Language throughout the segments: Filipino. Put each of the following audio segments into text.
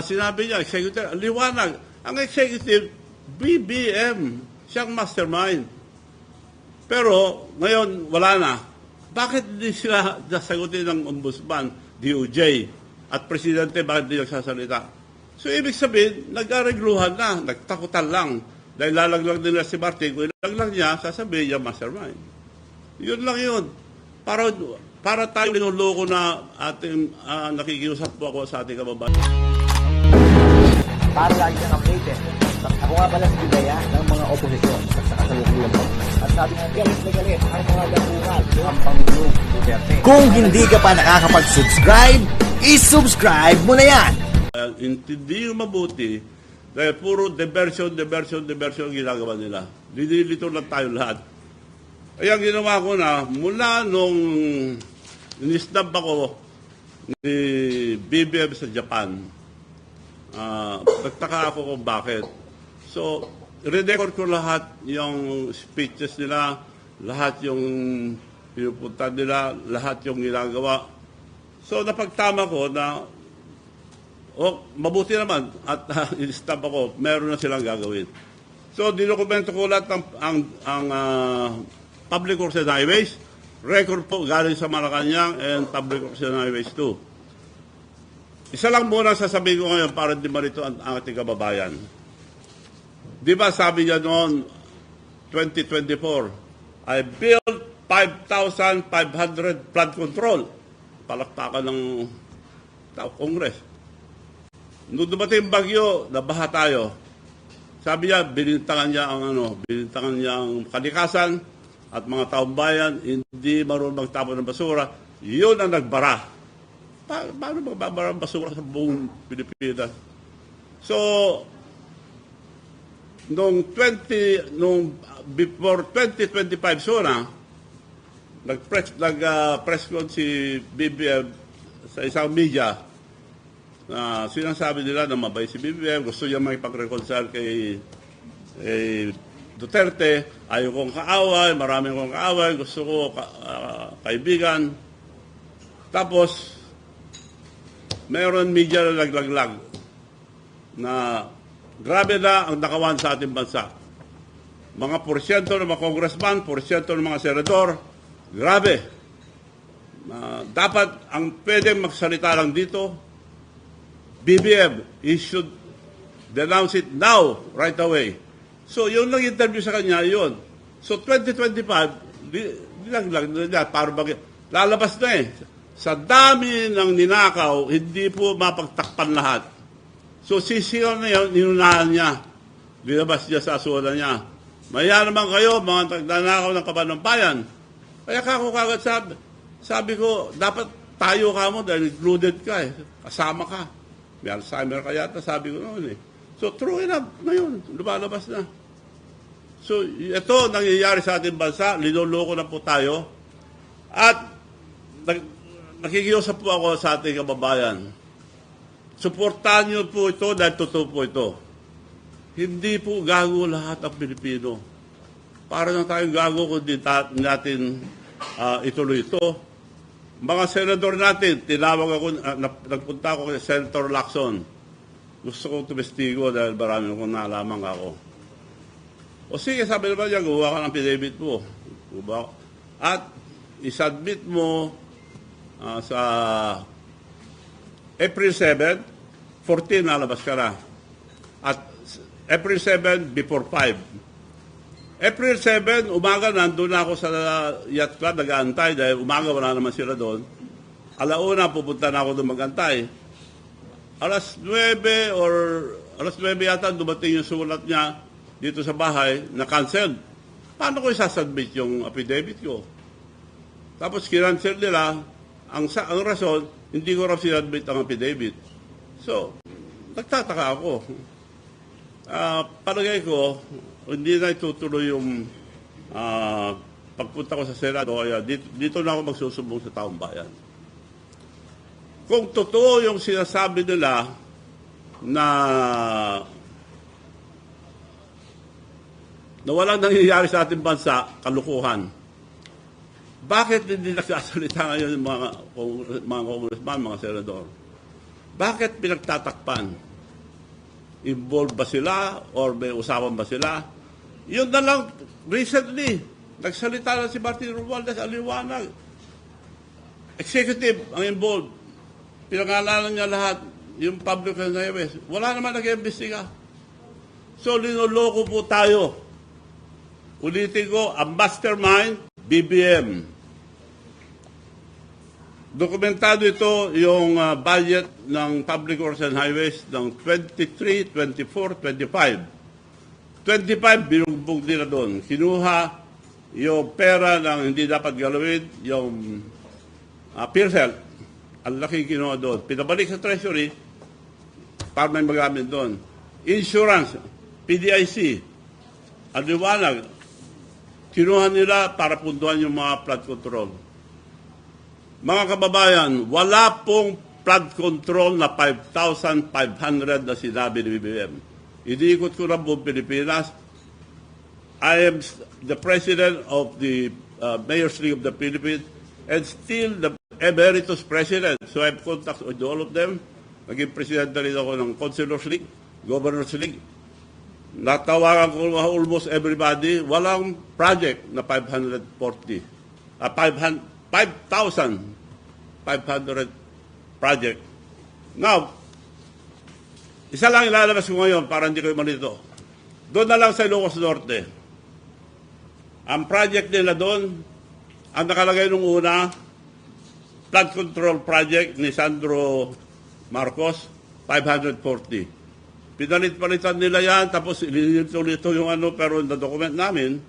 sinabi niya, executive, liwanag. Ang executive, BBM, siyang mastermind. Pero ngayon, wala na. Bakit hindi sila nasagutin ng ombudsman, DOJ, at presidente, bakit hindi nagsasalita? So, ibig sabihin, nag-aregluhan na, nagtakutan lang. Dahil lalaglag nila si Martin, kung ilaglag niya, sasabihin niya mastermind. Yun lang yun. Para tayo linuloko na ating nakikiusap po ako sa ating kababayan. Para lagi kang updated. Ako nga pala si Bidaya ng mga oposisyon sa kasalukuyan po. At sabi nga, galit na galit ang mga dapungan ang Pangulong Duterte. Kung hindi ka pa nakakapag-subscribe, i-subscribe mo na yan! Hindi yung mabuti dahil puro diversion ang ginagawa nila. Dinilito lang tayo lahat. Ay ang ginawa ko na, mula nung inisnab ako ni BBM sa Japan, nagtaka ako kung bakit. So, record ko lahat yung speeches nila, lahat yung pinupunta nila, lahat yung ginagawa. So, napagtama ko na mabuti naman at inistab ako, meron na silang gagawin. So, dinokumento ko lahat ang Public Works and Highways, record po galing sa Malacanang and Public Works and Highways 2. Isa lang muna sasabihin ko ngayon para di marito ang ating kababayan. Di ba sabi niya noon, 2024, I built 5,500 flood control. Palakpakan ng Congress. Nung dumating bagyo, nabaha tayo. Sabi niya, binintangan niya ang kalikasan at mga taong bayan, hindi marunong magtapon ng basura. Yun ang nagbara. Paano magbabara ang basura sa buong Pilipinas? So, before 2025 sona, nag-press con si BBM sa isang media na sinasabi nila na mabay si BBM, gusto niya makipag-reconcile kay Duterte, ayaw kong kaaway, maraming kong kaaway, gusto ko kaibigan. Tapos, mayroon media na naglaglag na grabe na ang nakawan sa ating bansa. Mga porsyento ng mga congressman, porsyento ng mga senador, grabe. Dapat ang pwedeng magsalita lang dito, BBM, he should denounce it now, right away. So, yun lang interview sa kanya, yun. So, 2025, nilaglag na para lalabas na eh. Sa dami ng ninakaw, hindi po mapagtakpan lahat. So, sisigaw na yun, ninunahan niya. Binabas niya sa asulan niya. Maya naman kayo, mga nagnanakaw ng kaban ng bayan. Kaya kako kagad sabi ko, dapat tayo ka mo dahil included ka eh. Kasama ka. May Alzheimer ka yata, sabi ko noon eh. So, true enough na yun. Lumalabas na. So, ito nangyayari sa ating bansa. Linuloko na po tayo. At nakikiusap po ako sa ating kababayan. Suportahan niyo po ito dahil totoo po ito. Hindi po gago lahat ang Pilipino. Para na tayong gago kung di natin ituloy ito. Mga senador natin, tinawag ako, nagpunta ako kay Senator Lacson. Gusto kong tumestigo dahil marami akong nalaman ako. O sige, sabi naman niya, gumawa ka ng affidavit mo. At isubmit mo sa April 7, 14 nalabas ka na. At April 7, before 5. April 7, umaga, nandun na ako sa yacht club, nag-aantay dahil umaga wala naman sila doon. Alauna, pupunta na ako doon mag-antay. Alas 9 yata, dumating yung sulat niya dito sa bahay na cancel. Paano ko isasubmit yung affidavit ko? Tapos kinancel nila, ang rason, hindi ko raw sinubmit ang affidavit. So, nagtataka ako. Palagay ko, hindi na itutuloy yung pagpunta ko sa Senado, kaya dito na ako magsusumbong sa taong bayan. Kung totoo yung sinasabi nila na walang nangyayari sa ating bansa, kalukuhan, bakit hindi nagsasalita ngayon mga congressman, mga senador? Bakit pinagtatakpan? Involved ba sila or may usapan ba sila? Yun na lang, recently, nagsalita na si Martin Romualdez, aliwanag. Executive ang involved. Pinangalanan niya lahat, yung public and highways. Wala naman nag-imbestiga. So, linoloko po tayo. Ulitin ko, ang mastermind, BBM. Dokumentado ito yung budget ng Public Works and Highways ng 23, 24, 25. 25, binugbog nila doon. Kinuha yung pera ng hindi dapat galawin, yung PhilHealth. Ang laki kinuha doon. Pinabalik sa Treasury para may magamit doon. Insurance, PDIC, ang liwanag, kinuha nila para puntuhan yung mga flood control. Mga kababayan, wala pong flood control na 5,500 na sinabi ni BBM. Iniikot ko na buong Pilipinas. I am the president of the Mayor's League of the Philippines and still the emeritus president. So I have contact with all of them. Naging president na rin ako ng Councilors League, Governors League. Natawagan ko almost everybody. Walang project na 540. 5,500 project. Now, isa lang ilalabas ko ngayon para hindi kayo malito. Doon na lang sa Ilocos Norte. Ang project nila doon, ang nakalagay nung una, flood control project ni Sandro Marcos, 540. Pinalit-palitan nila yan, tapos ililito yung ano, pero na-document namin,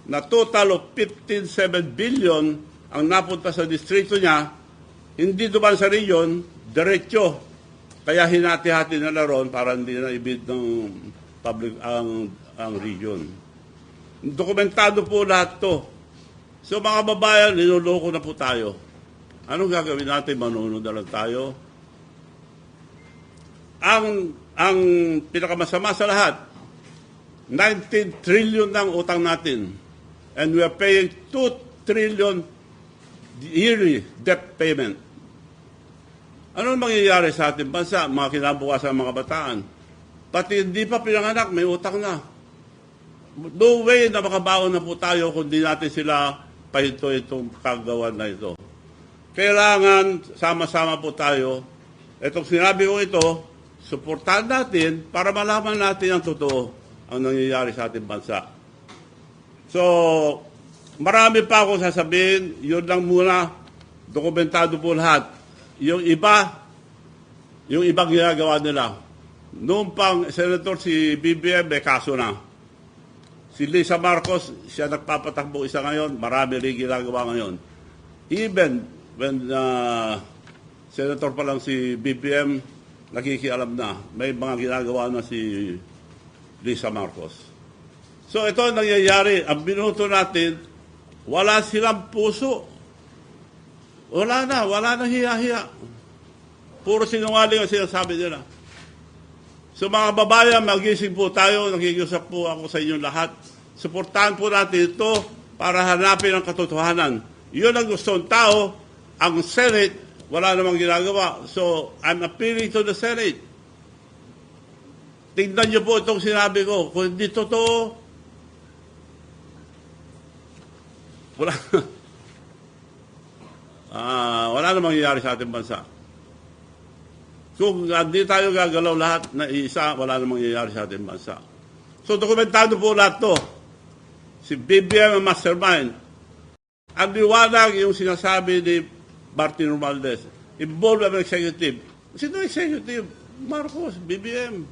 na total of 15.7 billion ang napunta sa distrito niya, hindi duman sa region, diretso. Kaya hinati-hati na ron para hindi na ibid ng public ang region. Dokumentado po lahat to. So mga babayan, niloloko na po tayo. Anong gagawin natin? Manunod na lang tayo. Ang pinakamasama sa lahat, 19 trillion ng utang natin. And we are paying 2 trillion yearly debt payment. Ano mangyayari sa ating bansa, mga kinabukasan ng mga kabataan? Pati hindi pa pinanganak, may utang na. No way na makabaon na po tayo kung di natin sila pahinto itong kagawan na ito. Kailangan sama-sama po tayo. Itong sinabi ko ito, suportahan natin para malaman natin ang totoo ang nangyayari sa ating bansa. So, marami pa akong sasabihin, yun lang muna, dokumentado po lahat. Yung ibang ginagawa nila. Noong pang Senator si BBM, may kaso na. Si Lisa Marcos, siya nagpapatakbo isa ngayon, marami rin ginagawa ngayon. Even when Senator pa lang si BBM, nakikialam na, may mga ginagawa na si Lisa Marcos. So ito ang nangyayari, ang binuto natin, wala silang puso. Wala nang hiya-hiya. Puro sinungaling ang sinasabi nila. So mga babayan, magising po tayo, nakikiusap po ako sa inyong lahat. Suportahan po natin ito para hanapin ang katotohanan. Yun ang gusto ng tao, ang Senate, wala namang ginagawa. So, I'm appealing to the Senate. Tingnan niyo po itong sinabi ko. Kung hindi totoo, wala namang mangyayari sa ating bansa. Kung hindi tayo gagalaw lahat na isa, wala namang mangyayari sa ating bansa. So, dokumentado po lahat to. Si BBM ang mastermind. Ang liwanag yung sinasabi ni Martin Romualdez. Involved ang executive. Sino executive? Marcos, BBM.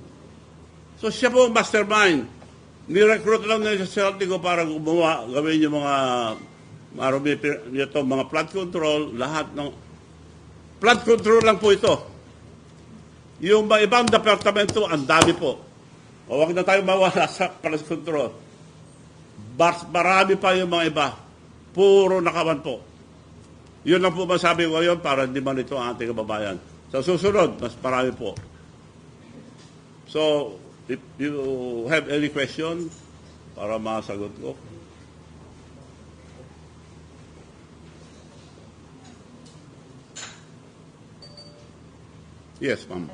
So, siya po ang mastermind. Ni-recruit lang nila sa sarili ko para gumawa, gawin yung mga flood control, lahat ng flood control lang po ito. Yung ibang departamento, ang dami po. O wag na tayo mawala sa flood control. Marami pa yung mga iba. Puro nakawan po. Yun lang po masabi ko ngayon para hindi malito ang ating kababayan. Sa susunod, mas marami po. So, if you have any question para masagot ko. Yes, ma'am.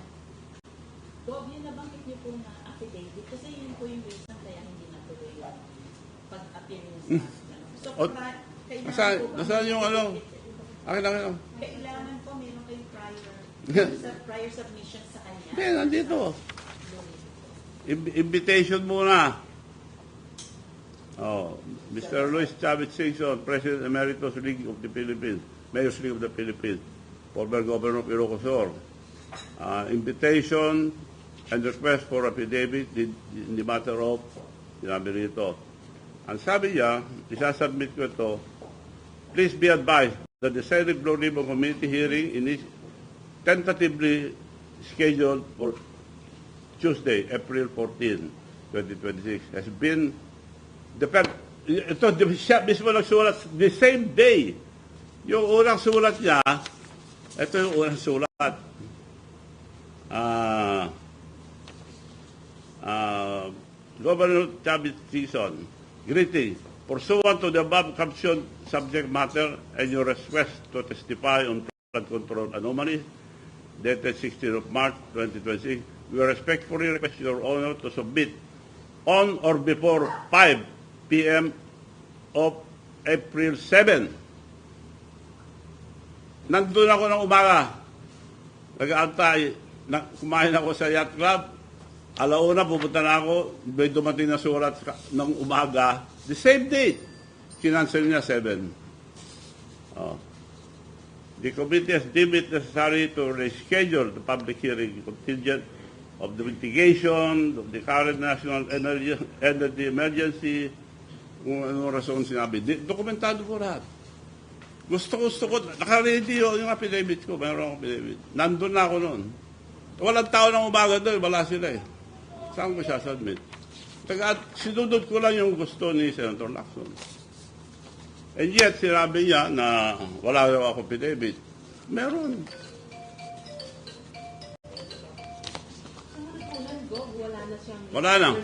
Bob, yun nabanggit niyo po na affidavit kasi yun po yung reason kaya hindi natuloy yung pag-appeal niyo sa O, kailangan po ba- nasaan yung ano? Akin. Kailangan po meron kayong prior submission sa kanya. Hindi, nandito. Invitation muna. Oh, Mr. Luis Chavez Singson, President Emeritus League of the Philippines, Mayor's League of the Philippines, former Governor of Ilocos Sur. Invitation and request for affidavit in the matter of sinabi rito. Ang sabi niya, isasubmit ko ito, please be advised that the Senate Blue Ribbon Committee hearing is tentatively scheduled for Tuesday, April 14, 2026, has been ito, siya mismo nagsulat the same day. Yung unang sulat niya, ito yung unang sulat. Governor Chavez Singson, greeting. Pursuant to the above captioned subject matter and your request to testify on flood control anomalies, dated 16th of March 2026, we respectfully request your honor to submit on or before 5 p.m. of April 7. Nandun ako ng umaga. Nag-aantay. Kumain ako sa yacht club. Alauna, pupunta na ako. May dumating na surat ng umaga. The same date. Kinansel niya 7. Oh. The committee has deemed it necessary to reschedule the public hearing contingent of the mitigation of the current national energy emergency. Kung anong rason sinabi. Dokumentado ko lahat. Gusto ko, naka-ready yung affidavit ko. Mayroon akong affidavit. Nandun na ako noon. Walang tao ng umaga doon. Wala sila eh. Saan ko siya submit? Sinunod ko lang yung gusto ni Senator Lacson. And yet, sinabi niya na wala daw ako affidavit. Meron. Wala na.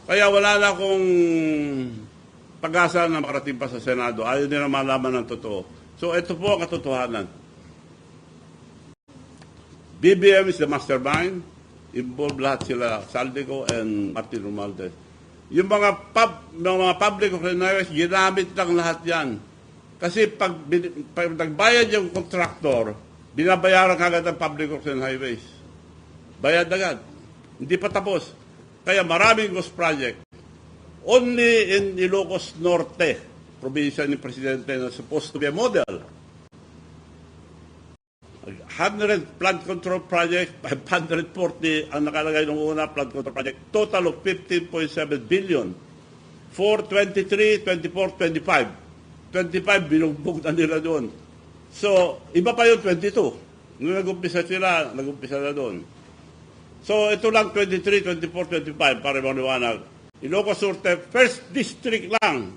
Kaya wala na akong pag-asa na makarating pa sa Senado. Ayaw nila malaman ng totoo. So, ito po ang katotohanan. BBM is the mastermind. Involved lahat sila, Saldico and Martin Romualdez. Yung mga public organizers, ginamit lang lahat yan. Kasi pag nagbayad yung contractor, binabayaran kagad ang public works and highways. Bayad agad. Hindi pa tapos. Kaya maraming ghost project. Only in Ilocos Norte, probinsya ni Presidente na supposed to be a model. 100 flood control project, 540 ang nakalagay ng una flood control project. Total of 15.7 billion for 23, 24, 25. 25 binugbog na nila doon. So, iba pa yung 22. Nung nag-umpisa sila, nag-umpisa na doon. So, ito lang 23, 24, 25 para maliwanag. Ilocos Norte, first district lang.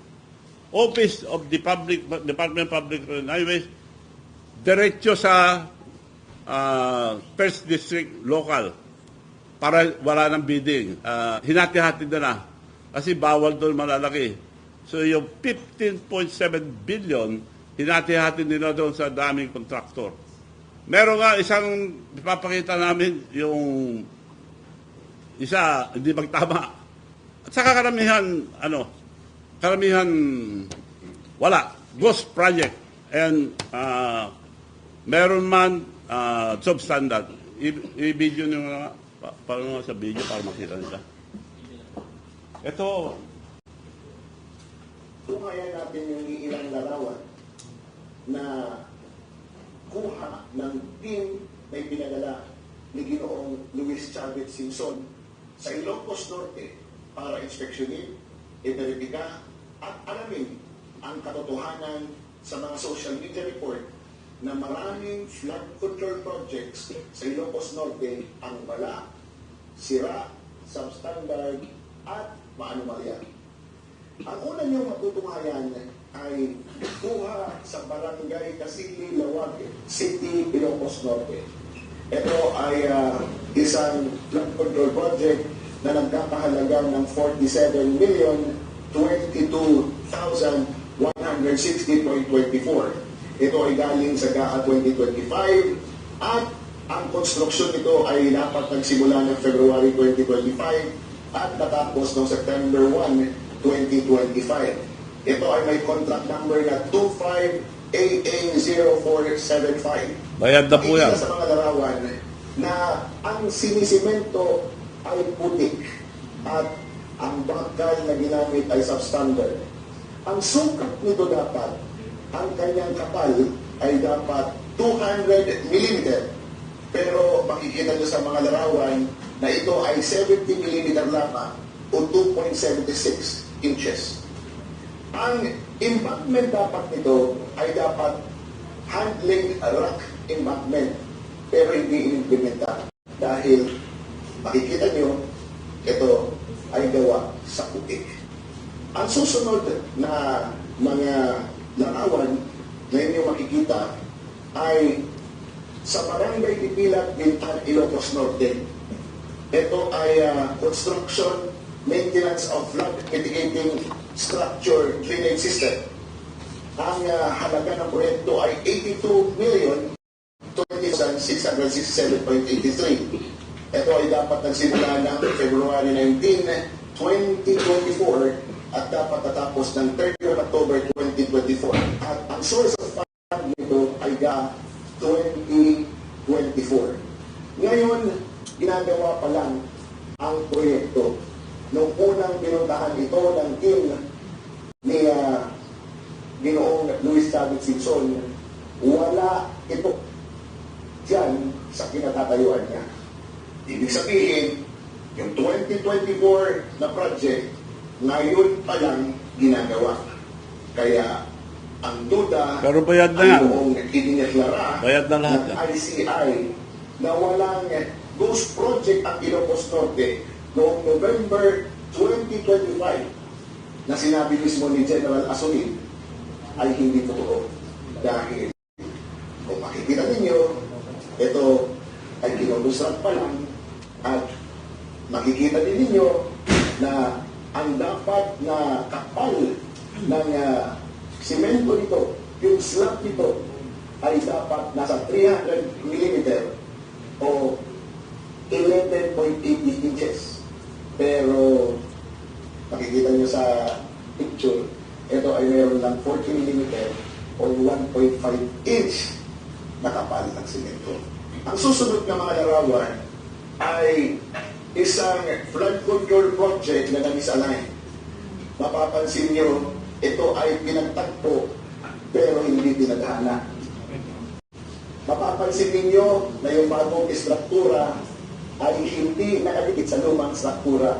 Office of the Department of Public Highways, diretso sa first district local para wala ng bidding. Hinati-hati na. Kasi bawal doon malalaki. So yung 15.7 billion, hinati-hati nila doon sa daming contractor. Meron nga isang ipapakita namin yung isa, hindi magtama. At saka karamihan, wala. Ghost project. And meron man substandard. I-video nyo nga, paano sa video para makita nila. Ito. Kung kaya natin yung ilang larawan na kuha ng team na pinadala ni Ginoong Luis Chavez Singson sa Ilocos Norte para inspeksyonin, i-verifika at alamin ang katotohanan sa mga social media report na maraming flood control projects sa Ilocos Norte ang wala, sira, substandard at maanumalya. Ang una niyong matutungayan ay kuha sa Barangay Casili, Lawag, City, Ilocos Norte. Ito ay isang flood control project na nagkakahalaga ng 47,022,160.24. Ito ay galing sa GAA 2025 at Ang konstruksyon nito ay dapat nagsimula ng February 2025 at natapos noong September 1, 2025. Ito ay may contract number na 25AA0475. Bayad na po yan. Makikita sa mga larawan na ang sinisimento ay putik at ang bakal na ginamit ay substandard. Ang sukat nito dapat, ang kanyang kapal ay dapat 200 mm. Pero makikita nyo sa mga larawan na ito ay 70 mm lamang o 2.76 inches. Ang embankment dapat nito ay dapat handling rock embankment pero hindi inimplementa dahil makikita nyo ito ay gawa sa putik. Ang susunod na mga larawan na inyo makikita ay sa Barangay Dipilat, Bintan, Ilocos Norte. Ito ay construction, maintenance of flood mitigating structure drainage system. Ang halaga ng proyekto ay 82,020,667.83. Ito ay dapat nagsimula ng February 19, 2024 at dapat natapos ng 30 October 2024. At ang source of fund nito ay 2024. Ngayon, ginagawa pa lang ang proyekto. Noong unang pinuntahan ito ng team ni Ginoong Luis Chavez Singson, wala ito dyan sa kinatatayuan niya. Ibig sabihin, yung 2024 na project, ngayon pa lang ginagawa. Kaya, ang duda Pero bayad na yan. ay noong inineklara Bayad na lahat ng yan. ICI na walang ghost project ang Ilocos Norte noong November 2025 na sinabi mismo ni General Asolin ay hindi totoo. Dahil kung makikita ninyo, ito ay kinulusad pa lang at makikita din ninyo na ang dapat na kapal ng simento nito, yung slab nito ay dapat nasa 300 mm o 11.80 inches. Pero makikita nyo sa picture, ito ay mayroon lang 40 mm o 1.5 inch na kapal ng simento. Ang susunod na mga larawan ay isang flood control project na namisalign. Mapapansin nyo, ito ay pinagtagpo pero hindi pinadhana. Mapapansin ninyo na yung bagong istruktura ay hindi nakadikit sa lumang struktura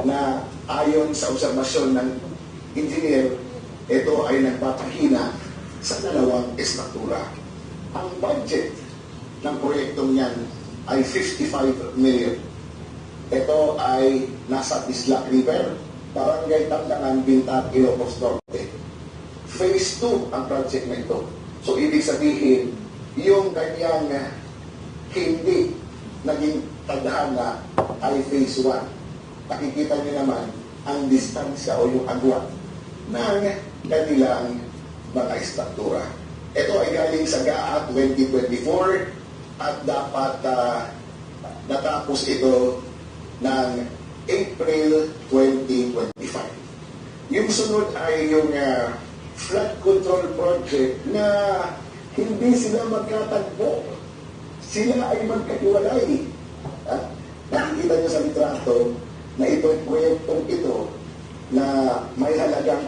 na ayon sa obserbasyon ng engineer, ito ay nagpapahina sa dalawang istruktura. Ang budget ng proyektong yan ay 55 million. Ito ay nasa Bislac River, Barangay Tandangan, Bintan, Ilocos Norte. Phase 2 ang project na ito. So, ibig sabihin, yung kanyang hindi naging tadhana ay phase 1. Nakikita niyo naman ang distansya o yung agwat ng kanilang mga istruktura. Ito ay galing sa GAA 2024 at dapat natapos ito ng April 2025. Yung sunod ay yung flood control project na hindi sila magkatagpo. Sila ay magkahiwalay. Nakikita nyo sa litrato na itong proyektong ito na may halagang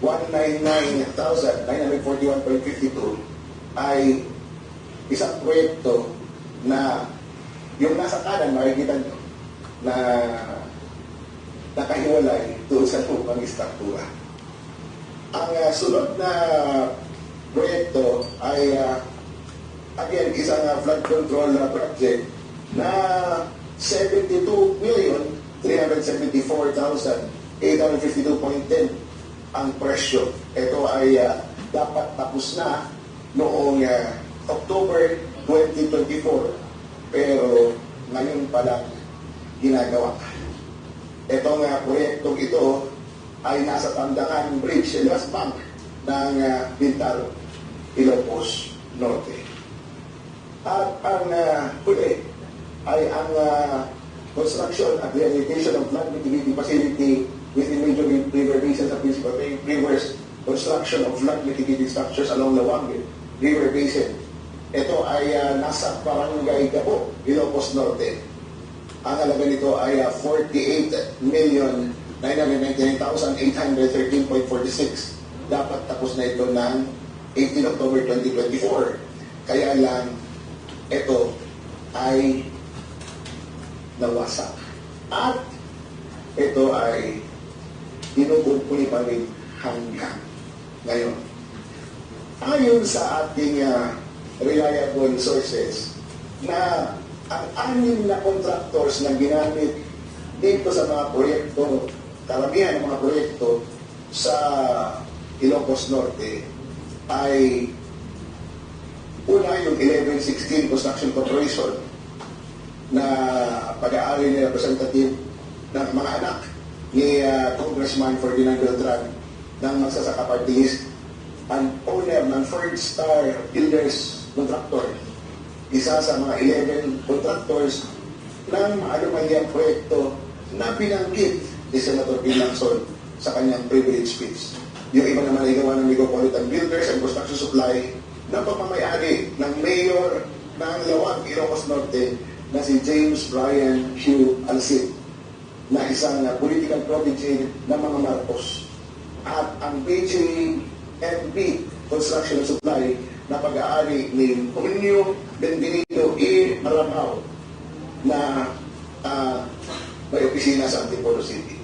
39,199,941.52 ay isang proyekto na yung nasa kanan makikita nyo na nakahiwalay doon sa lupang istruktura. Ang sunod na proyekto ay again isang flood control project na 72,374,852.10 ang presyo. Ito ay dapat tapos na noong October 2024 pero ngayon pa lang ginagawa. Itong proyektong ito ay nasa Tandangan Bridge and West Bank ng Bintan, Ilocos Norte. At ang huli ay ang construction at rehabilitation of flood mitigating facility within major river basins at principal rivers, construction of flood mitigating structures along Lawang River Basin. Ito ay nasa Barangay Gabo, Ilocos Norte. Ang halaga nito ay 48,999,813.46. Dapat tapos na ito ng 18 October 2024. Kaya lang, ito ay nawasak. At ito ay inukumpuni pa rin hanggang ngayon. Ayon sa ating reliable sources na ang anim na contractors na ginamit dito sa mga proyekto, karamihan ng mga proyekto sa Ilocos Norte ay una yung 1116 Construction Corporation na pag-aari ni representative ng mga anak ni Congressman Ferdinand Beltran ng Magsasaka Party List, ang owner ng Third Star Builders Contractor, isa sa mga 11 contractors ng anomalyang proyekto na binanggit ni Senator Ping Lacson sa kanyang privilege speech. Yung iba naman ay gawa ng Metropolitan Builders and Construction Supply na pamamayari ng Mayor ng Lawag, Ilocos Norte na si James Brian Hugh Alcid, na isang political protege ng mga Marcos. At ang BJMP Construction and Supply na pag-aari ni Junio Benvenido E. Maramao na may opisina sa Antipolo City.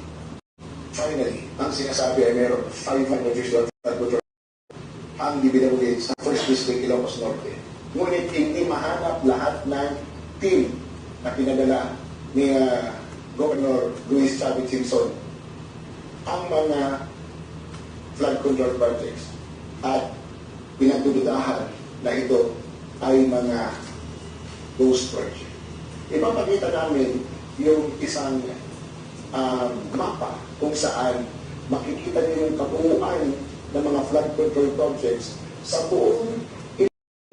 Finally, ang sinasabi ay meron 500 visual flood ang dibinulit sa First District Ilocos Norte. Ngunit hindi mahanap lahat ng team na pinadala ni Governor Luis Chavez Singson ang mga flood control projects at pinagdududahan na ito ay mga ghost project. Ipapakita namin yung isang mapa kung saan makikita niyo yung kabuuan ng mga flood control projects sa buong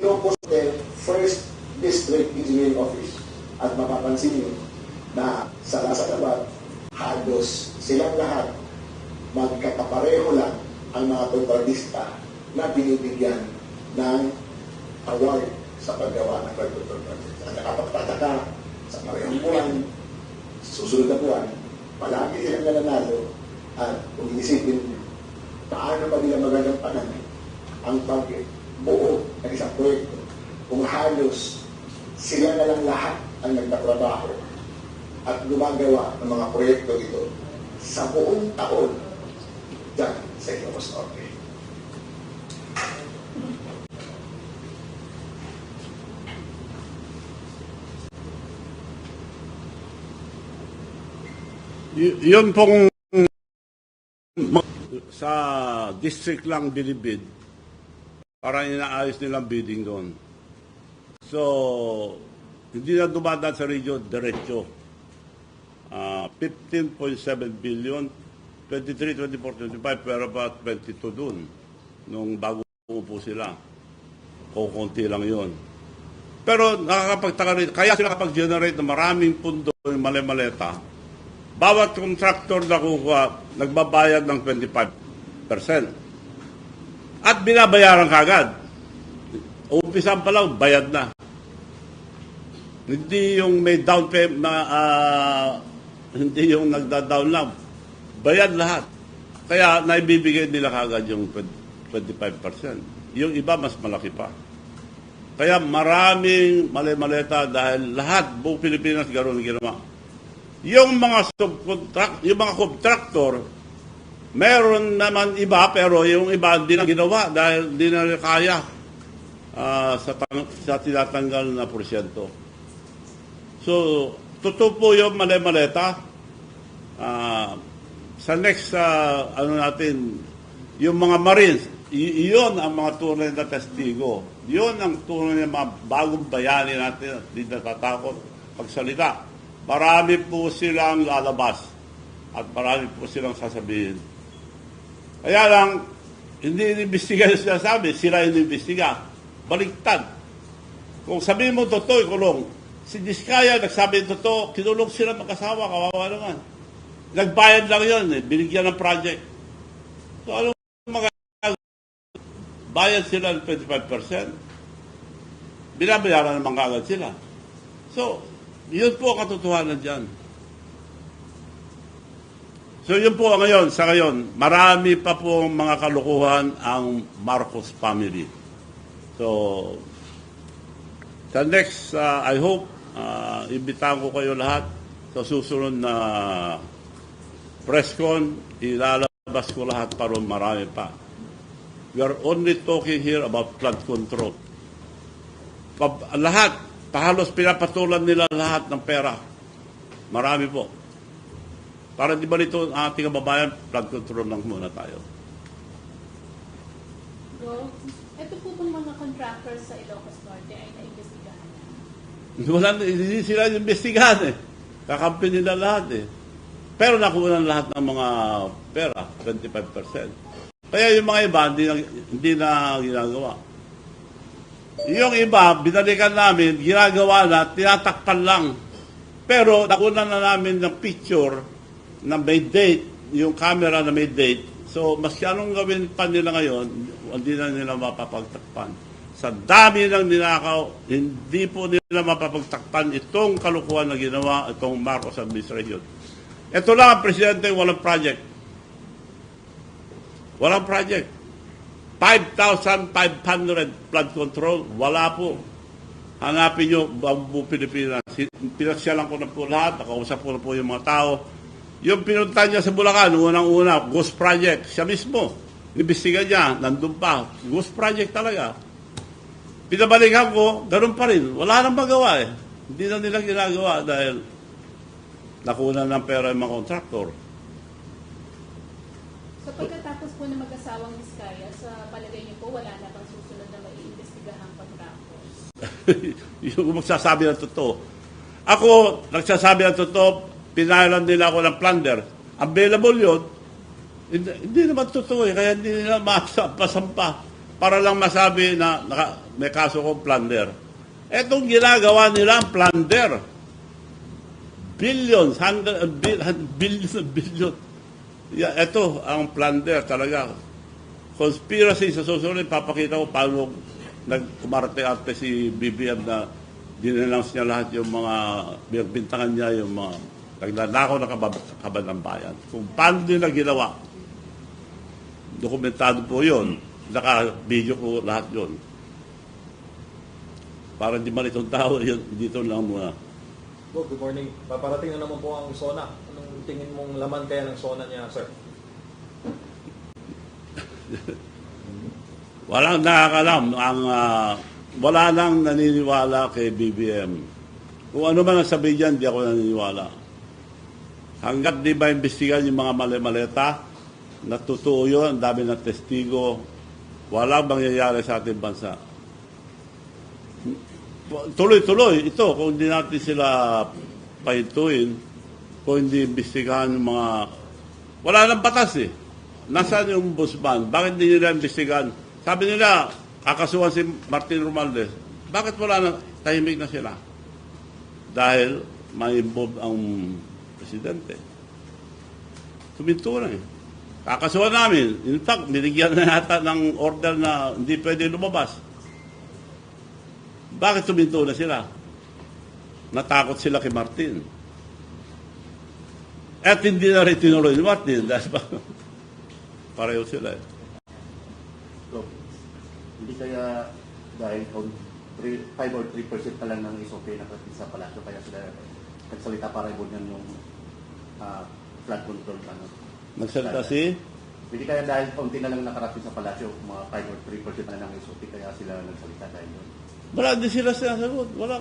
Ilocos Norte First District Engineering Office. At mapapansin niyo na sa Labat, halos silang lahat magkakapareho lang ang mga kontratista na binibigyan ng award sa paggawa ng flood control projects. Ang nakapagtataka sa parehong buwan, susunod na buwan, palagi silang nananalo at kung inisipin niyo, paano ba nila magagampanan ang pagbuo ng isang proyekto kung halos sila na lang lahat ang nagtatrabaho at gumagawa ng mga proyekto ito sa buong taon dyan sa Ilocos Norte. Yun pong sa district lang binibid, parang inaayos nilang bidding doon. So, hindi na dumadaan sa region, diretso. 15.7 billion, 23, 24, 25, pero about 22 doon. Nung bago po sila. Kukunti lang yon. Pero nakakapagtaka rin, kaya sila kapag-generate ng maraming pundo yung mali-maleta, bawat contractor na kukuha, nagbabayad ng 25%. At binabayaran kagad. Umpisan pa lang, bayad na. Hindi yung may down payment na hindi yung nagda-down lang. Bayad lahat. Kaya naibibigay nila kagad yung 25%. Yung iba mas malaki pa. Kaya maraming mali-maleta dahil lahat, buong Pilipinas gano'n ginawa. Yung mga yung mga contractor, meron naman iba, pero yung iba hindi na ginawa dahil hindi na kaya sa tinatanggal na porsyento. So, totoo po yung mali-maleta. Sa next, natin, yung mga Marines, iyon ang mga tunay na testigo. Yun ang tunay na mga bagong bayani natin at hindi natatakot pagsalita. Marami po silang lalabas at marami po silang sasabihin. Kaya lang, hindi inimbestiga yung sinasabi, sila inimbestiga. Baliktad. Kung sabihin mo totoo, ikulong. Si Diskaya, nagsabi ng totoo, kinulong sila mag-asawa, kawawa naman. Nagbayad lang yun, binigyan ng project. So, ano bayad sila ng 25%. Binabayaran naman kaagad sila. So, yun po ang katotohanan dyan. So, yun po ngayon, sa ngayon, marami pa po mga kalukuhan ang Marcos family. So, the next, I hope, imbitahan ko kayo lahat sa susunod na press con, ilalabas ko lahat para marami pa. We are only talking here about flood control. Lahat, halos pinapatulan nila lahat ng pera. Marami po. Para di ba nito ang ating kababayan, flood control lang muna tayo. So, ito po bang mga contractors sa Ilocos Norte ay naimbestigahan na? Wala, hindi sila investigahan eh. Kakampi nila lahat eh. Pero nakuha na lahat ng mga pera, 25%. Kaya yung mga iba, hindi na ginagawa. Yung iba, binalikan namin, ginagawa na, tinatakpan lang. Pero nakuha na namin ng picture na may date, yung camera na may date. So, mas anong gawin pa nila ngayon, hindi na nila mapapagtakpan. Sa dami ng ninakaw, hindi po nila mapapagtakpan itong kalukuhan na ginawa itong Marcos administration. Ito lang ang presidente, walang project. Walang project. 5,500 flood control, wala po. Hanapin nyo, Bambu Pilipinas. Pinasyalan ko na po lahat, nakausap ko na po yung mga tao. Yung pinunta niya sa Bulacan, unang-una, Ghost Project, siya mismo. Nibestigan niya, nandun pa. Ghost Project talaga. Pinabalikan ko, ganun pa rin. Wala nang magawa eh. Hindi na nila ginagawa dahil nakuha ng pera yung mga kontraktor. So pagkatapos po na mag-asawang Diskaya, sa palagay niyo po, wala na bang susunod na maiimbestigahang contractors? Yung magsasabi ng totoo. Ako, nagsasabi ng totoo, pinayaran nila ako ng plunder. Available yun, hindi naman totoo eh, kaya hindi nila masampa para lang masabi na may kaso kong plunder. Etong ginagawa nila ang plunder. Billions, billion. Yeah, ito ang plunder talaga. Conspiracy sa susunod, papakita ko paano nag-umarte-arte si BBM na dinannounce niya lahat yung mga bintangan niya, yung mga nagnanakaw na kabad ng bayan. Kung paano nila ginawa, dokumentado po yun. Naka-video ko lahat yun. Para di man itong tao, yun, dito lang muna. Good morning. Paparating na naman po ang SONA. Anong tingin mong laman kaya ng SONA niya, sir? Walang nakakalam. Wala nang naniniwala kay BBM. Kung ano man ang sabihin dyan, di ako naniniwala. Hanggat di ba imbestigan yung mga mali-maleta, natutuo yun, ang dami ng testigo, walang mangyayari sa ating bansa. Tuloy-tuloy, ito, kung hindi natin sila pahintuin, kung hindi imbestigahan yung mga... Wala nang batas eh. Nasaan yung ombudsman? Bakit hindi nila imbestigahan? Sabi nila, kakasuhan si Martin Romualdez. Bakit wala na, tahimik na sila? Dahil may involved ang presidente. Tuminto na eh. Kakasuhan namin. In fact, binigyan na yata ng order na hindi pwede lumabas. Bakit tuminto na sila? Natakot sila kay Martin. At hindi na rin tinuloy ni Martin dahil pareho sila eh. So, hindi kaya dahil 5 or 3% pa lang ng SOP na sa palasyo kaya sila nagsalita para ibunyan yung flood control. Nagsalita si? Hindi kaya dahil kaunti na lang nakarating sa palasyo, mga 5 or 3% na lang ng SOP kaya sila nagsalita dahil yun. Wala, hindi sila sinasagot. Wala.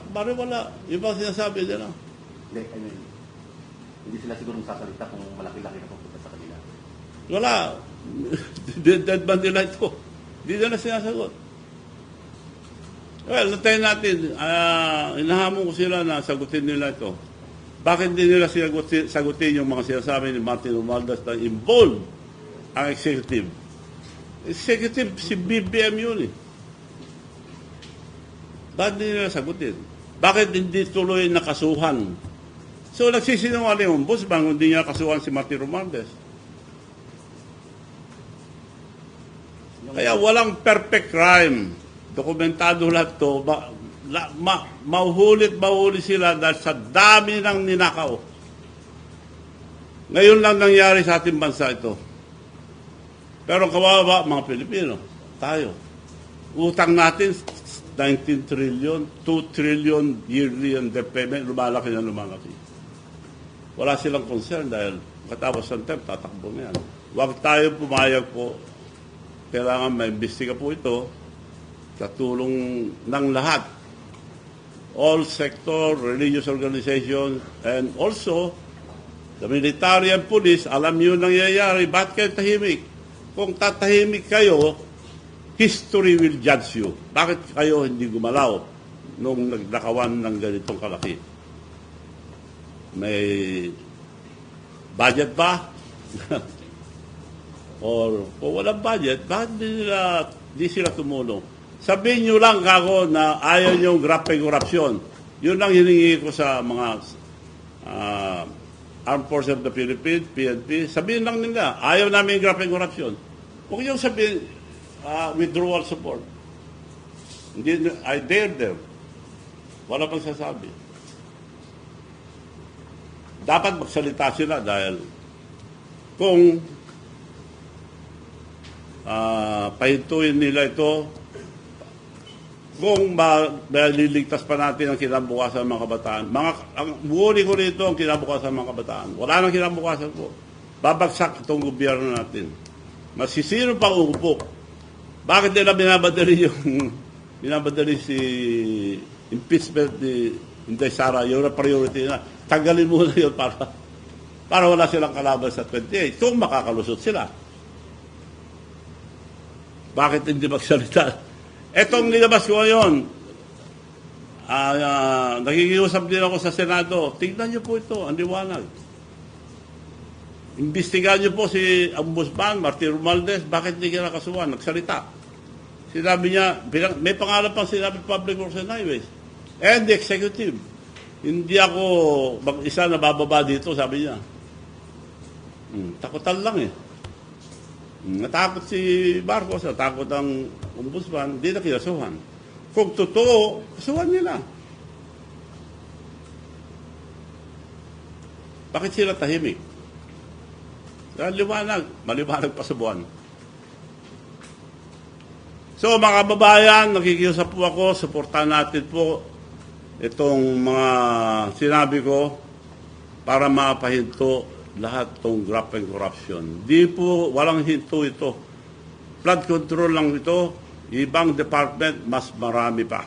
Bari wala. Yung bang sinasabi nila. Hindi, I mean, hindi sila siguro sasalita kung malaki-laki na pupunta sa kanila. Wala. Dead man nila ito. Hindi nila sinasagot. Well, natayin natin. Inahamon ko sila na sagutin nila ito. Bakit hindi nila sagutin yung mga sinasabi ni Martin Romualdez na involved ang executive? Executive, si BBM yun eh. Bakit hindi nila sagutin? Bakit hindi tuloy nakasuhan? So, nagsisinungaling ang ombudsman kung hindi niya kasuhan si Martin Romualdez. Kaya walang perfect crime. Dokumentado lahat to. Mahulit sila dahil sa dami ng ninakaw. Ngayon lang nangyari sa ating bansa ito. Pero kawawa mga Pilipino, tayo. Utang natin 19 trillion, 2 trillion yearly and debt payment, lumalaki na lumalaki. Wala silang concern dahil katapos ng term, tatakbo na yan. Huwag tayo pumayag po. Kailangan may imbestiga po ito sa tulong ng lahat. All sector, religious organizations, and also the military and police, alam nyo nangyayari, bakit kayo tahimik? Kung tatahimik kayo, history will judge you. Bakit kayo hindi gumalaw nung nagnakawan ng ganitong kalaki? May budget ba? Or kung walang budget, bakit di sila tumulong? Sabihin nyo lang kako na ayaw nyo grabe korupsyon. Yun lang hiningi ko sa mga Armed Forces of the Philippines, PNP. Sabihin lang nila, ayaw namin grabe korupsyon. Huwag nyo sabihin, withdrawal support. Hindi, I dare them. Wala pang sasabi. Dapat magsalita sila dahil kung pahintuin nila ito, kung maliligtas pa natin ang kinabukasan ng mga kabataan. Ang buuri ko rito ang kinabukasan ng mga kabataan. Wala nang kinabukasan po. Babagsak itong gobyerno natin. Masisino pa uupo. Bakit nila binabadali si impeachment ni Inday Sara, yun ang priority na. Tanggalin muna yun para wala silang kalaban sa 28. Kung makakalusot sila. Bakit hindi magsalita? Etong nilabas ko ngayon, nakikiusap din ako sa Senado. Tingnan niyo po ito, ang liwanag. Imbestigahan niyo po si Ombudsman, Martin Romualdez, bakit hindi ka nakasuhan? Nagsalita. Sinabi niya, may pangalan pang sinabi Public Works and Highways. And the executive. Hindi ako mag-isa na bababa dito, sabi niya. Takutan lang eh. Natakot si Marcos, natakot ang ombudsman, hindi na kinasuhan. Kung totoo, kasuhan nila. Bakit sila tahimik? Dahil maliwanag pa sa buwan. So mga kababayan, nakikiusap po ako, suportahan natin po itong mga sinabi ko para mapahinto lahat itong graft and corruption. Di po, walang hinto ito. Flood control lang ito. Ibang department, mas marami pa.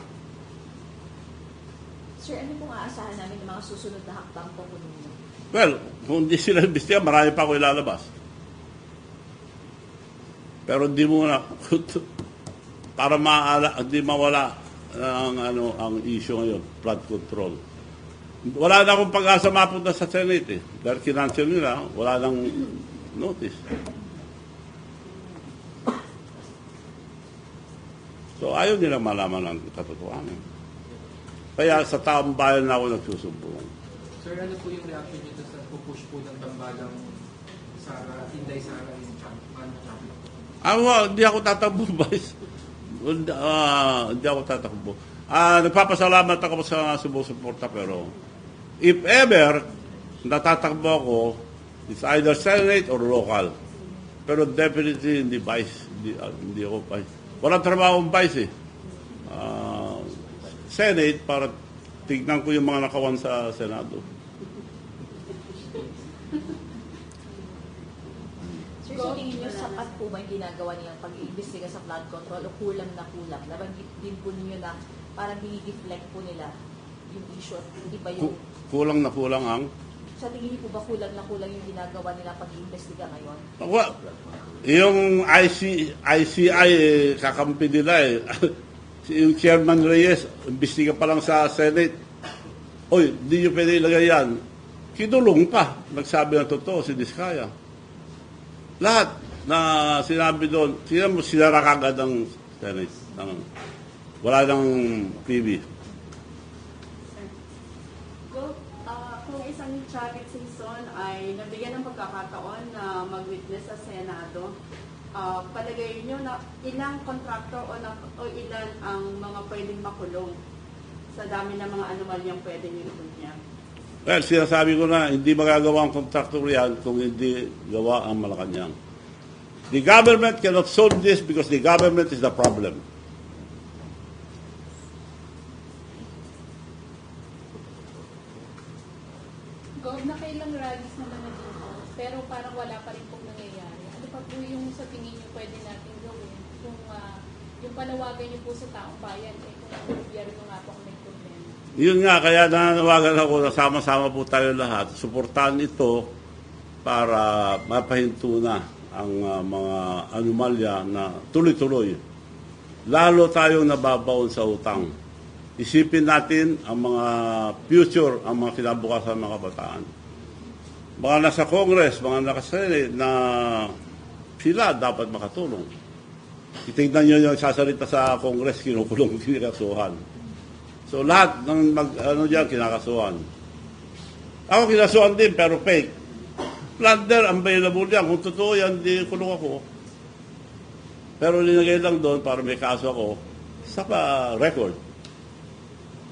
Sir, ano pong aasahan namin ng mga susunod na hakbang po po ninyo? Well, kung di sila imbestiga, marami pa ako ilalabas. Pero hindi muna, para hindi mawala ang issue ngayon, flood control. Wala na akong pag-asa mapunta sa Senate eh. Dahil kinansel nila, wala nang notice. So ayaw nila malaman ang katotohanan. Kaya sa taong bayan na ako nagsusumbong. Sir, ano po yung reaction nito sa pupush po ng tambagang Inday Sara yung champion? Hindi ako tatakbo, Vice. Hindi ako tatakbo. Nagpapasalamat ako sa sumusuporta pero if ever natatakbo ako, it's either Senate or local. Pero definitely hindi Vice. Hindi ako Vice. Walang trabaho ang Vice eh. Senate para tignan ko yung mga nakawan sa Senado. Sir, sa tingin niyo, sapat po ba yung ginagawa niyang pag-iimbestiga sa flood control o kulang na kulang? Nabanggit din po ninyo na parang dinideflect po nila yung issue at hindi ba yung... Kulang na kulang ang? Sa tingin niyo po ba kulang na kulang yung ginagawa nila pag-iimbestiga ngayon? Yung ICI, kakampi nila eh. Yung Chairman Reyes, imbestiga pa lang sa Senate. Oy, hindi nyo pwede ilagay yan. Kinulong pa. Nagsabi ng totoo, si Diskaya. Lahat na sinabi doon, sinara kagad ng Senate. Wala nang PB. Kung isang Chavez Singson ay nabigyan ng pagkakataon na mag-witness sa Senado, palagay nyo na ilang kontraktor o ilan ang mga pwedeng makulong sa dami ng mga anomalyang pwede nyo niya? Well, sinasabi ko na, hindi magagawa ang kontraktor yan kung hindi gawa ang Malacanang. The government cannot solve this because the government is the problem. Gov, nakailang rallies naman na dito, pero parang wala pa rin pong nangyayari. Ano pa po yung sa tingin nyo pwede natin gawin kung yung panawagan nyo po sa taong bayan, kung ang gobyerno nga po ang may problema? Yun nga, kaya nananawagan ako na sama-sama po tayo lahat. Suportahan ito para mapahinto na ang mga anomalya na tuloy-tuloy. Lalo tayong nababaon sa utang. Isipin natin ang mga future, ang mga kinabukasan ng mga kabataan. Mga nasa Congress, mga nakasenate na sila dapat makatulong. Itignan nyo yung sasalita sa Congress, kinukulong, kinakasuhan. So lahat ng kinakasuhan. Ako kinasuhan din, pero fake. Plunder, available yan. Kung totoo yan, di kulong ako. Pero linagay lang doon para may kaso ako sa record.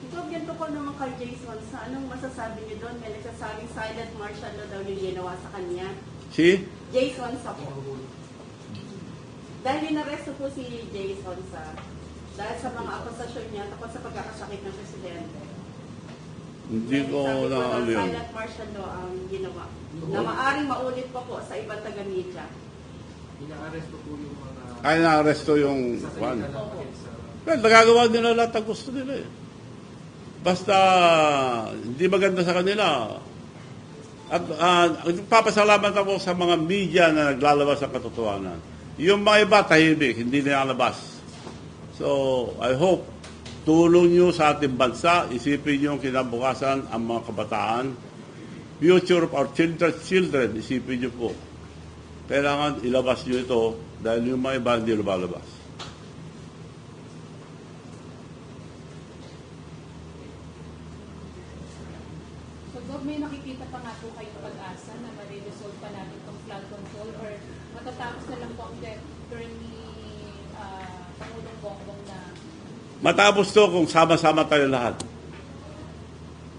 Ito, ganito ko naman kay Jason, sa anong masasabi niyo doon? May nagsasabing silent martial law daw yung ginawa sa kanya. Si? Jason sa po. Dahil inaresto po si Jason dahil sa mga akusasyon niya tungkol sa pagkakasakit ng presidente. Hindi ko na ano yun. Silent martial law ang ginawa. Na maaring maulit pa po sa ibang taga-media. Ina-arresto po yung mga Ay, na-arresto yung one. sasalita lang against sa Well, nagagawa nila lahat ang gusto nila eh. Basta hindi maganda sa kanila. At papasalamat ako sa mga media na naglalabas ng katotohanan. Yung mga iba tahimik, hindi nilalabas. So, I hope tulong nyo sa ating bansa, isipin nyo ang kinabukasan ang mga kabataan. Future of our children, isipin nyo po. Kailangan ilabas nyo ito dahil yung mga iba hindi lumalabas. So, Gov, may nakikita pa nga po kayong pag-asa na ma-resolve pa natin itong flood control or matatapos na lang po ang term ni Pangulong Bongbong na Matapos to kung sama-sama tayo lahat.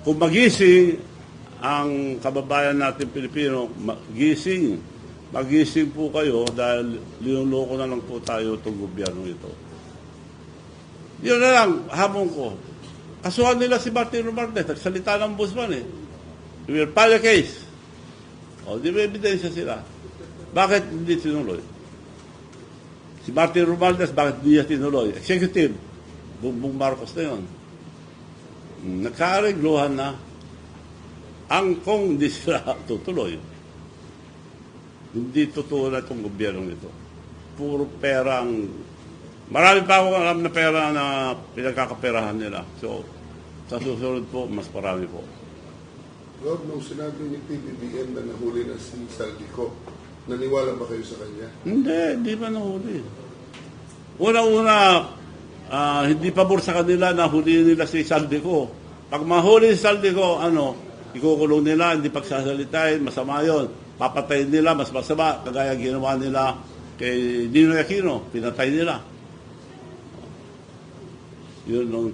Kung magising ang kababayan natin Pilipino, magising po kayo dahil linuloko na lang po tayo itong gobyerno ito. Yun na lang, hamon ko. Kasuhan nila si Martin Romualdez, nagsalita ng Ombudsman eh. We will file a case. O, di ba ebidensya sila? Bakit hindi tinuloy? Si Martin Romualdez, bakit hindi niya tinuloy? Executive, Bongbong Marcos na yun. Nagkaregluhan na ang kung hindi sila tutuloy. Hindi totoo na itong gobyerno nito. Puro perang, marami pa akong alam na pera na pinagkakaperahan nila. So, sa susunod po, mas marami po. Rob, nung sinabi ni PBBM na nahuli na si Saldico, naniwala ba kayo sa kanya? Hindi pa nahuli. Una-una, hindi pabor sa kanila na huliin nila si Saldico. Pag mahuli si Saldico, ikukulong nila, hindi pagsasalitain, masama yun. Papatayin nila, mas masama, kagaya ginawa nila kay Ninoy Aquino, pinatay nila. Yun,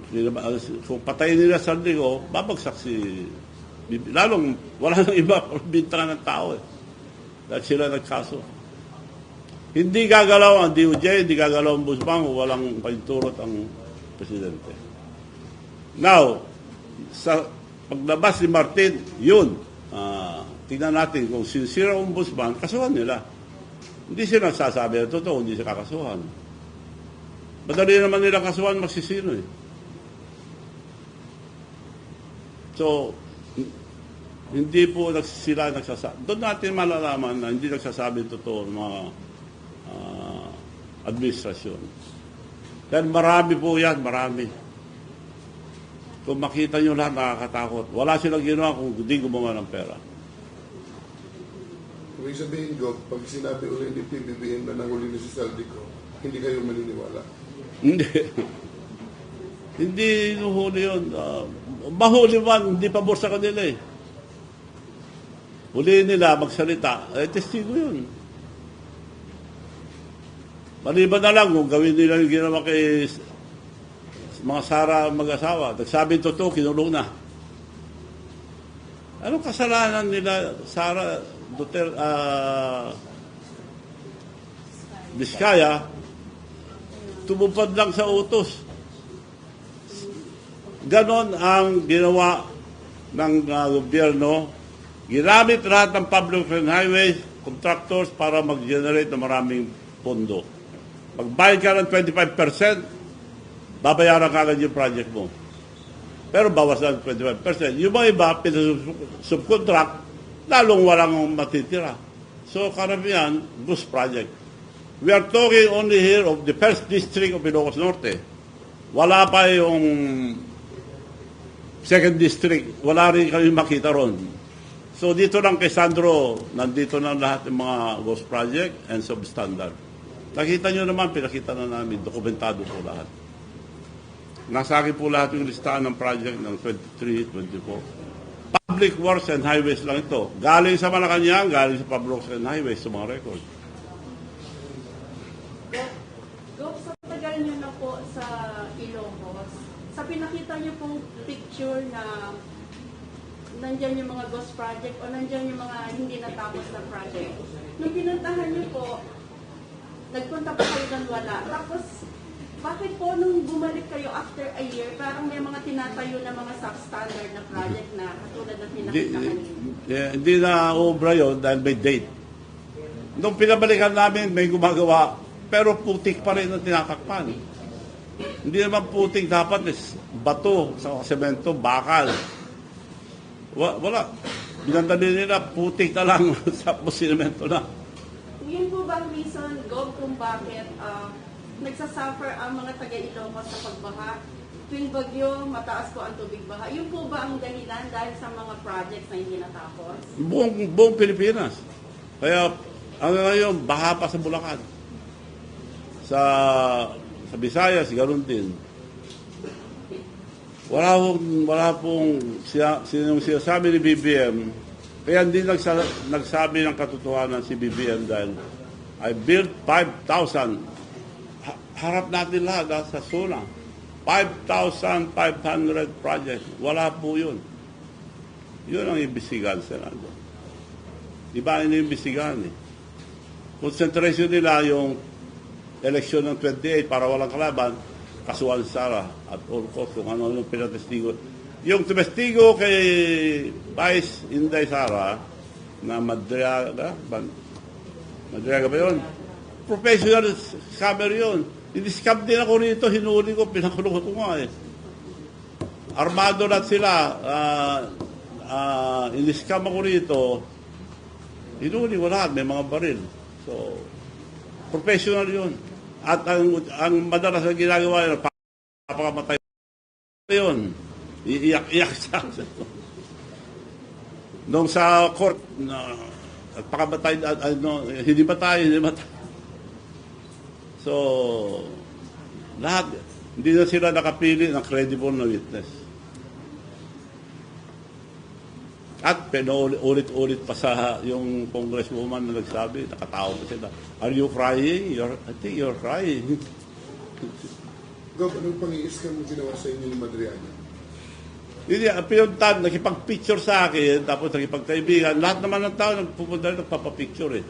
kung patayin nila sa Saldico, babagsak si... Lalong, wala nang iba bintangan ng tao eh. Dahil sila nagkaso. Hindi gagalaw ang DOJ, hindi gagalaw ang Busbang, walang painturot ang presidente. Now, sa paglabas ni Martin, yun, tingnan natin kung sincere ang Busbang, kasuhan nila. Hindi sila nagsasabi na totoo, hindi sila kakasuhan. Madali naman nila kasuhan, magsisino eh. So, hindi po sila nagsasabi. Doon natin malalaman na hindi nagsasabi totoo ng mga administrasyon. Dahil marami po yan, marami. Kung makita nyo lahat, nakakatakot. Wala silang ginawa kung hindi gumawa ng pera. Kung sabihin, Gov, pag sinabi ulit ni PBBM na nahuli na si Saldico, hindi kayo maniniwala? Hindi. Hindi hinuhuli yun. Mahuli man, hindi pabor sa kanila eh. Huliin nila, magsalita. Testigo yun. Maliban na lang kung gawin nila yung ginawa kay mga Sara mag-asawa. Nagsabi totoo, kinulong na. Anong kasalanan nila, Sara Duterte, Vizcaya, tumupad lang sa utos. Ganon ang ginawa ng gobyerno. Ginamit lahat ng public and highways contractors para mag-generate ng maraming pondo. Magbayad ka ng 25%, babayaran ka agad yung project mo. Pero bawas lang 25%. Yung mga iba, subcontract, lalong walang matitira. So, karamihan, ghost project. We are talking only here of the first district of Ilocos Norte. Wala pa yung second district. Wala rin kami makita ron. So, dito lang kay Sandro, nandito na lahat ng mga ghost project and substandard. Nakita nyo naman, pinakita na namin, dokumentado po lahat. Nasa akin po lahat yung listahan ng project ng 23, 24. Public Works and Highways lang ito. Galing sa Malacanang, galing sa Public Works and Highways, sa mga record. Sa tagal nyo na po sa Ilocos, sa pinakita nyo pong picture na nandyan yung mga ghost project o nandyan yung mga hindi natapos na project. Nung pinuntahan nyo po, nagpunta po kayo ng wala. Tapos, bakit po nung bumalik kayo after a year, parang may mga tinatayo na mga substandard na project na katulad ng pinakita kanina? Hindi na obra yun dahil may date. Nung pinabalikan namin, may gumagawa, pero putik pa rin ang tinatakpan. Hindi naman putik, dapat is bato, sa semento, bakal. Wala. Binandali nila, putik na lang, tapos semento na. Yun po ba ang reason, Gob, kung bakit nagsasuffer ang mga taga-Ilocos sa pagbaha? Tuwing bagyo, mataas po ang tubig baha. Yun po ba ang dahilan dahil sa mga projects na hindi natapos? Buong Pilipinas. Kaya hanggang ngayon, baha pa sa Bulacan. Sa Visayas, ganoon din. Wala pong sinasabi ni BBM. Kaya hindi nagsabi ng katotohanan si BBM dahil I built 5,000. Harap natin lahat sa SONA. 5,500 projects. Wala po yun. Yun ang imbestigahan sa Senado. Iba ang imbestigahan eh. Concentration nila yung eleksyon ng 28 para walang kalaban, kasuhan Sara at all cost kung ano yung pinatestigo. Yung tumestigo kay Vice Inday Sara na Madriaga ba yun? Professional scammer yun. Ini-scam din ako rito, hinuli ko, pinakulong ko nga eh. Armado lahat sila, ini-scam ako rito, hinuli ko lahat, may mga baril. So, professional yun. At ang madalas na ginagawa yun, papakamatay yun. Iiyak-iyak sa nung sa court, pakamatay, hindi matay. So, lahat, hindi na sila nakapili ng credible na witness. At ulit-ulit pa sa yung congresswoman na nagsabi, nakatawa pa sila. Are you crying? I think you're crying. Gob, anong pang-i-scam mo ginawa sa inyo ni Madriana? Hindi, pinuntan, nakipag-picture sa akin, tapos nakipagkaibigan. Lahat naman ng tao nagpupunta rin, nagpapapicture eh.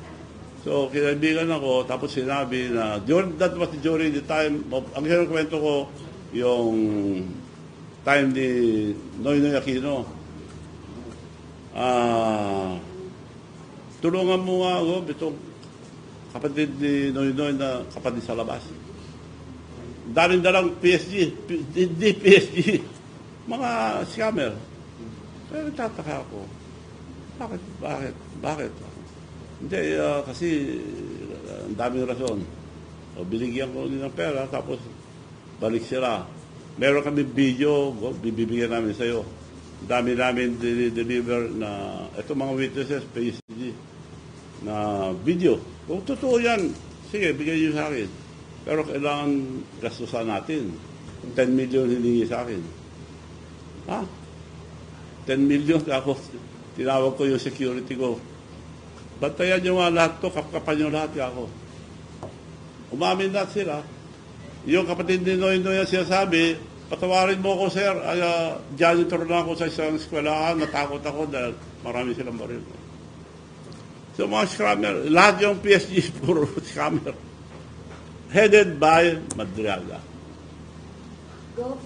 So, kinaibigan ako, tapos sinabi na, that was during the time, ang kwento ko, yung time ni Noynoy Aquino. Tulungan mo nga ako, itong kapatid ni Noynoy na kapatid sa labas. Daming dalang PSG, hindi PSG, mga scammer. Pero nagtataka ako, bakit? Hindi, kasi ang daming rason. So, binigyan ko ng pera, tapos balik sila. Meron kami video, bibigyan namin sa iyo. Dami namin deliver na, ito mga witnesses, PSG, na video. Kung totoo yan, sige, bigyan niyo sa akin. Pero kailangan gastusan natin. 10 million hiningi sa akin. Ha? 10 million ako, tinawag ko yung security ko. Bantayan nyo nga lahat to, kapkapan nyo lahat ako. Umamin na sila. Yung kapatid ni Noy Noy ang sinasabi, patawarin mo ako, sir. Janitor na ako sa isang eskwelahan. Natakot ako dahil marami silang baril. So mga scammer, lahat yung PSG puro scammer. Headed by Madriaga. Gov,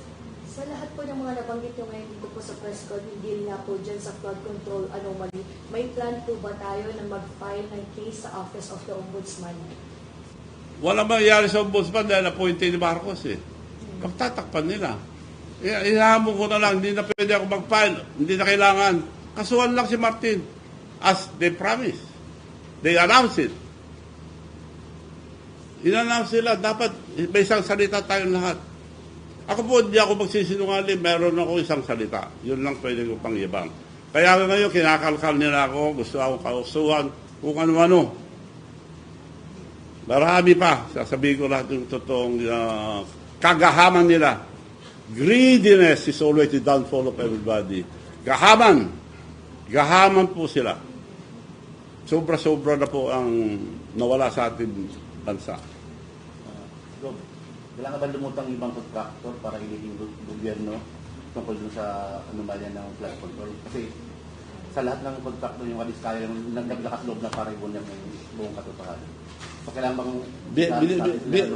sa lahat po ng mga nabanggit nyo ngayon dito po sa press con, hindi nga po dyan sa flood control anomaly, may plan po ba tayo na mag-file ng case sa Office of the Ombudsman? Walang mangyayari sa ombudsman dahil appointee ni Marcos eh. Pagtatakpan nila. Ihamon ko na lang, hindi na pwede ako mag-file, hindi na kailangan. Kasuhan lang si Martin. As they promised. They announced it. In-announce sila, dapat may isang salita tayong lahat. Ako po, hindi ako magsisinungaling, meron ako isang salita. Yun lang pwede ko pangyabang. Kaya ngayon, kinakalkal nila ako, gusto akong kausuhan, kung ano-ano. Marami pa, sasabihin ko lahat yung totoong kagahaman nila. Greediness is always the downfall of everybody. Gahaman. Gahaman po sila. Sobra-sobra na po ang nawala sa ating bansa. Rob, kailangan ba lumutang ibang contractor para hilingin ng gobyerno tungkol dun sa anomalya ng flood control? Kasi sa lahat ng contractor yung kadiskaya naglakas loob na para ibunyag ng buong katotohanan. So kailangan bang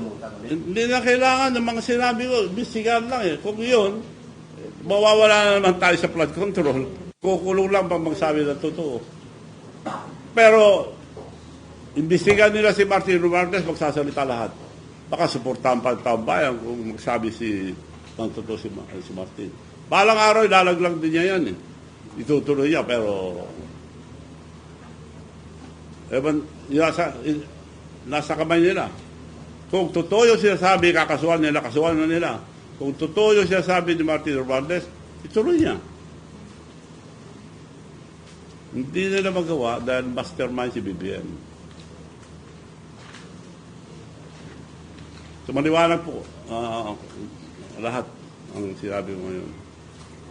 lumutang ulit? Hindi na kailangan ng mga sinabi ko. Bisigan lang eh. Kung yun, mawawala na naman tayo sa flood control. Kukulong lang pang magsabi ng totoo. Pero, imbestigan nila si Martin Romualdez, magsasalita lahat. Baka suportahan pa ang taong bayan kung magsabi ng totoo si Martin. Balang araw, ilalaglag din niya yan eh. Itutuloy niya, pero nasa kamay nila. Kung totoo yung sinasabi, kakasuhan nila, kasuhan na nila. Kung totoo yung sinasabi ni Martin Romualdez, ituloy niya. Hindi nila magawa dahil mastermind si BBM. So maliwanag po lahat ang sinabi mo ngayon.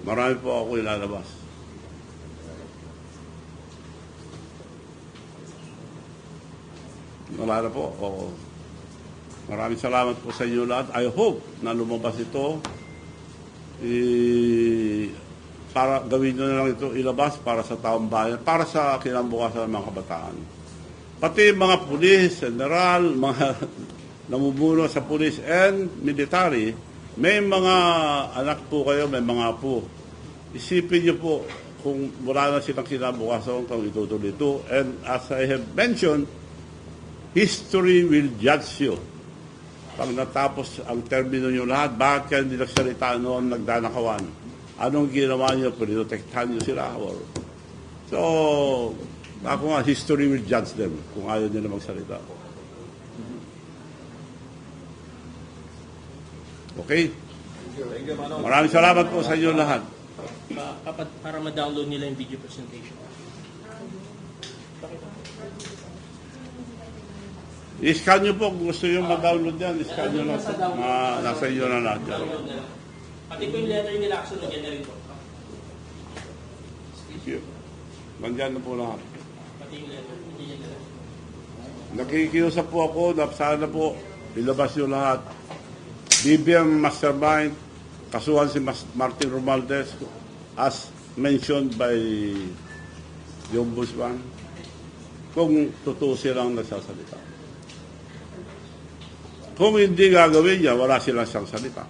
Marami po ako ilalabas. Wala na po. Maraming salamat po sa inyo lahat. I hope na lumabas ito. Para gawin nyo na lang ito, ilabas para sa taong bayan, para sa kinabukasan ng mga kabataan. Pati mga pulis, general, mga namumuno sa pulis and military, may mga anak po kayo, may mga apo. Isipin nyo po kung wala na silang kinabukasan kung itutuloy ito. And as I have mentioned, history will judge you. Pag natapos ang termino nyo lahat, bakit kayo hindi nagsalita noon nagdanakawan? Anong ginawa nyo? Pinotektahan nyo sila? So, ako nga, history will judge them kung ayaw nila magsalita. Okay? Thank you, Manong. Maraming salamat po sa inyo lahat. Para ma-download nila yung video presentation. I-scan nyo po kung gusto nyo ma-download yan. I-scan nyo lang. Nasa inyo na lahat yan. Pati po yung letter nila, kasunod yan na rin po. Nandiyan na po lahat. Pati yung letter, hindi yan na rin. Nakikiusap po ako na sana po ilabas nyo lahat. BBM Mastermind, kasuhan si Martin Romualdez as mentioned by the Ombudsman, kung totoo silang nagsasalita. Kung hindi gagawin niya, wala silang siyang salita.